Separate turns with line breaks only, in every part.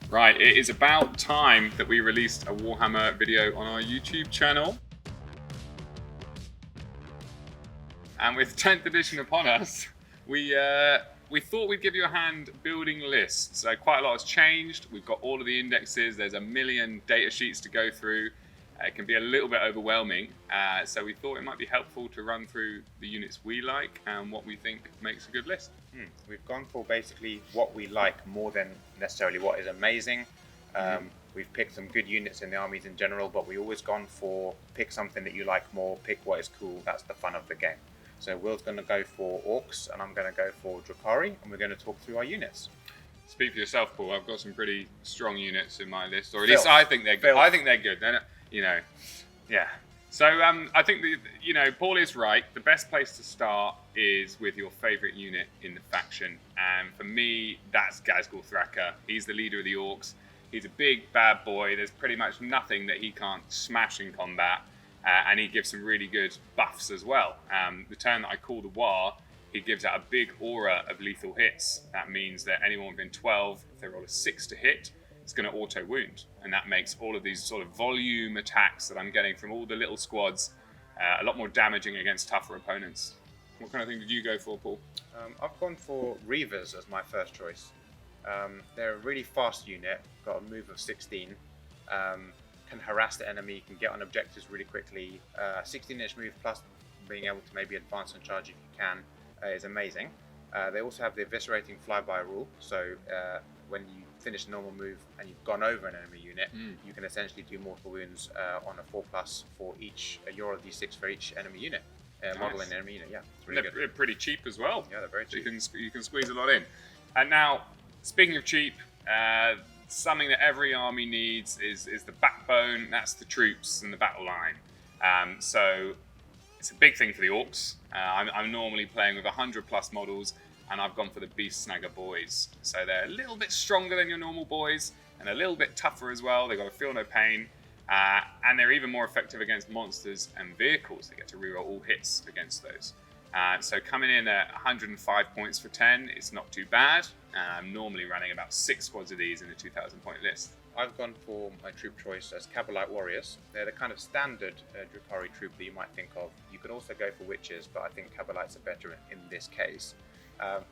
Right, it is about time that we released a Warhammer video on our YouTube channel. And with 10th edition upon us, we thought we'd give you a hand building lists. Quite a lot has changed. We've got all of the indexes. There's a million data sheets to go through. It can be a little bit overwhelming. So we thought it might be helpful to run through the units we like and what we think makes a good list.
We've gone for basically what we like more than necessarily what is amazing. We've picked some good units in the armies in general, but we've always gone for pick something that you like more, pick what is cool. That's the fun of the game. So Will's going to go for Orcs and I'm going to go for Drukhari, and we're going to talk through our units.
Speak for yourself, Paul. I've got some pretty strong units in my list, or at least I think they're good. I think they're good. Yeah. So I think Paul is right. The best place to start is with your favourite unit in the faction, and for me, that's Ghazghkull Thraka. He's the leader of the Orcs. He's a big bad boy. There's pretty much nothing that he can't smash in combat, and he gives some really good buffs as well. The turn that I call the War, he gives out a big aura of lethal hits. That means that anyone within 12, if they roll a 6 to hit, it's going to auto wound, and that makes all of these sort of volume attacks that I'm getting from all the little squads a lot more damaging against tougher opponents. What kind of thing did you go for, Paul?
I've gone for Reavers as my first choice. They're a really fast unit, got a move of 16, can harass the enemy, can get on objectives really quickly. 16-inch move plus being able to maybe advance and charge if you can is amazing. They also have the eviscerating flyby rule, so when you finish a normal move and you've gone over an enemy unit, you can essentially do mortal wounds on a 4+ for each Euro D6 for each enemy unit. Model in enemy unit, yeah. It's really good.
They're pretty cheap as well.
Yeah, they're very cheap.
You can squeeze a lot in. And now, speaking of cheap, something that every army needs is the backbone. That's the troops and the battle line. So it's a big thing for the Orcs. I'm normally playing with 100+ models, and I've gone for the Beast Snagger boys. So they're a little bit stronger than your normal boys, and a little bit tougher as well. They've got to feel no pain, and they're even more effective against monsters and vehicles. They get to reroll all hits against those. So coming in at 105 points for 10, it's not too bad. I'm normally running about 6 squads of these in a 2,000 point list.
I've gone for my troop choice as Kabbalite Warriors. They're the kind of standard Drukhari troop that you might think of. You could also go for Witches, but I think Kabbalites are better in this case.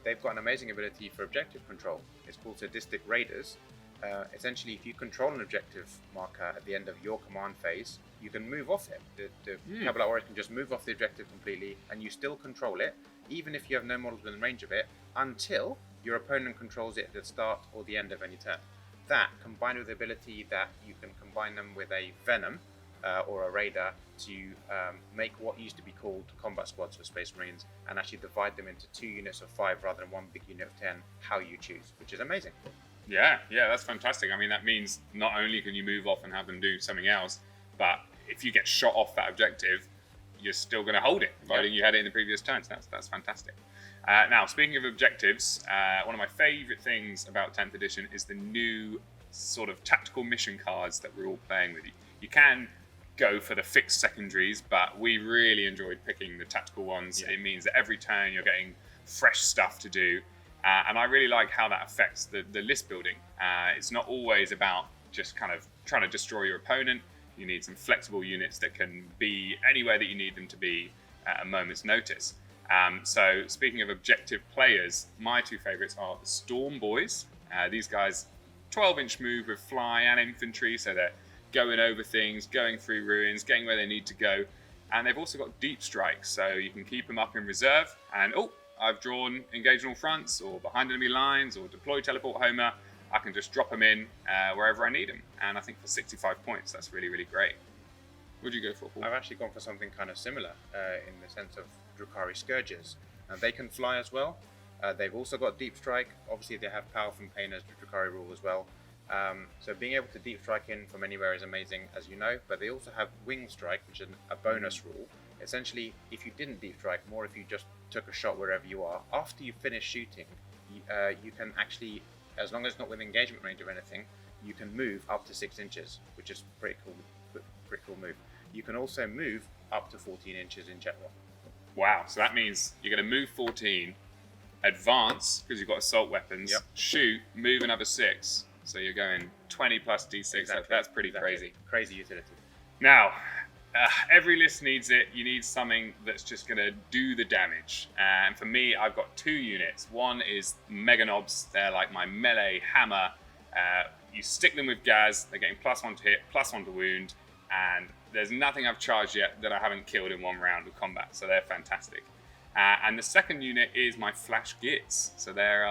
They've got an amazing ability for objective control. It's called Sadistic Raiders. Essentially, if you control an objective marker at the end of your command phase, you can move off it. The Kabbalite Warriors can just move off the objective completely, and you still control it, even if you have no models within range of it, until your opponent controls it at the start or the end of any turn. That, combined with the ability that you can combine them with a Venom or a Raider to make what used to be called combat squads for Space Marines, and actually divide them into 2 units of 5 rather than 1 big unit of 10, how you choose, which is amazing.
Yeah, that's fantastic. I mean, that means not only can you move off and have them do something else, but if you get shot off that objective, you're still going to hold it, providing you had it in the previous turns. That's fantastic. Now, speaking of objectives, one of my favourite things about 10th edition is the new sort of tactical mission cards that we're all playing with. You can go for the fixed secondaries, but we really enjoyed picking the tactical ones. It means that every turn you're getting fresh stuff to do, and I really like how that affects the list building. It's not always about just kind of trying to destroy your opponent. You need some flexible units that can be anywhere that you need them to be at a moment's notice. So speaking of objective players, my 2 favourites are the Storm Boys. These guys, 12-inch move with fly and infantry, so they're going over things, going through ruins, getting where they need to go. And they've also got deep strikes, so you can keep them up in reserve. And I've drawn engage on all fronts, or behind enemy lines, or deploy teleport homer. I can just drop them in wherever I need them. And I think for 65 points, that's really, really great. What would you go for, Paul?
I've actually gone for something kind of similar in the sense of Drukhari Scourges. They can fly as well. They've also got deep strike. Obviously, they have power from pain as the Drukhari rule as well. So being able to deep strike in from anywhere is amazing, as you know, but they also have wing strike, which is a bonus rule. Essentially, if you didn't deep strike, more if you just took a shot wherever you are, after you finish shooting, you can actually, as long as it's not within engagement range of anything, you can move up to 6 inches, which is pretty cool move. You can also move up to 14 inches in general.
Wow, so that means you're going to move 14, advance, because you've got assault weapons, shoot, move another 6, So you're going 20 plus D6. That's pretty crazy.
Crazy utility.
Now, every list needs it. You need something that's just going to do the damage. And for me, I've got 2 units. One is Mega Knobs. They're like my melee hammer. You stick them with Gaz. They're getting +1 to hit, +1 to wound. And there's nothing I've charged yet that I haven't killed in one round of combat. So they're fantastic. And the second unit is my Flash Gits. So they're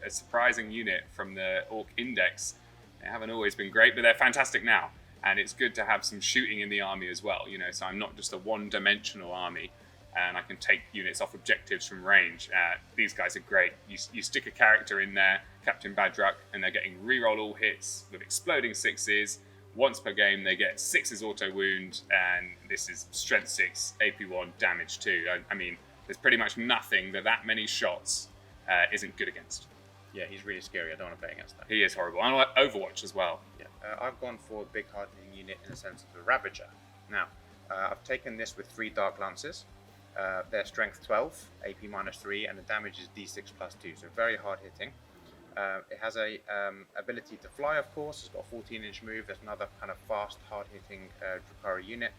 a surprising unit from the Ork Index. They haven't always been great, but they're fantastic now. And it's good to have some shooting in the army as well, you know, so I'm not just a one-dimensional army, and I can take units off objectives from range. These guys are great. You stick a character in there, Captain Badruck, and they're getting reroll all hits with exploding 6s. Once per game, they get 6s auto wound, and this is strength 6, AP 1, damage 2. I mean, there's pretty much nothing that many shots isn't good against.
Yeah, he's really scary. I don't want to play against that.
He is horrible. I like Overwatch as well.
Yeah, I've gone for a big hardening unit in the sense of the Ravager. Now, I've taken this with 3 Dark Lances. Their strength 12, AP -3, and the damage is D6 +2, so very hard hitting. It has a ability to fly, of course. It's got a 14-inch move. There's another kind of fast, hard-hitting Drukhari unit.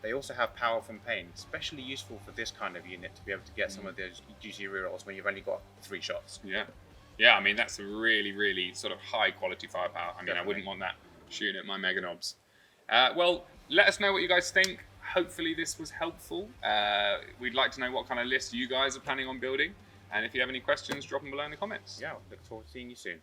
They also have Power from Pain, especially useful for this kind of unit to be able to get some of those juicy rerolls when you've only got 3 shots.
Yeah, I mean, that's a really, really sort of high-quality firepower. I mean,
Definitely.
I wouldn't want that shooting at my Mega Knobs. Well, let us know what you guys think. Hopefully this was helpful. We'd like to know what kind of list you guys are planning on building. And if you have any questions, drop them below in the comments.
Yeah, look forward to seeing you soon.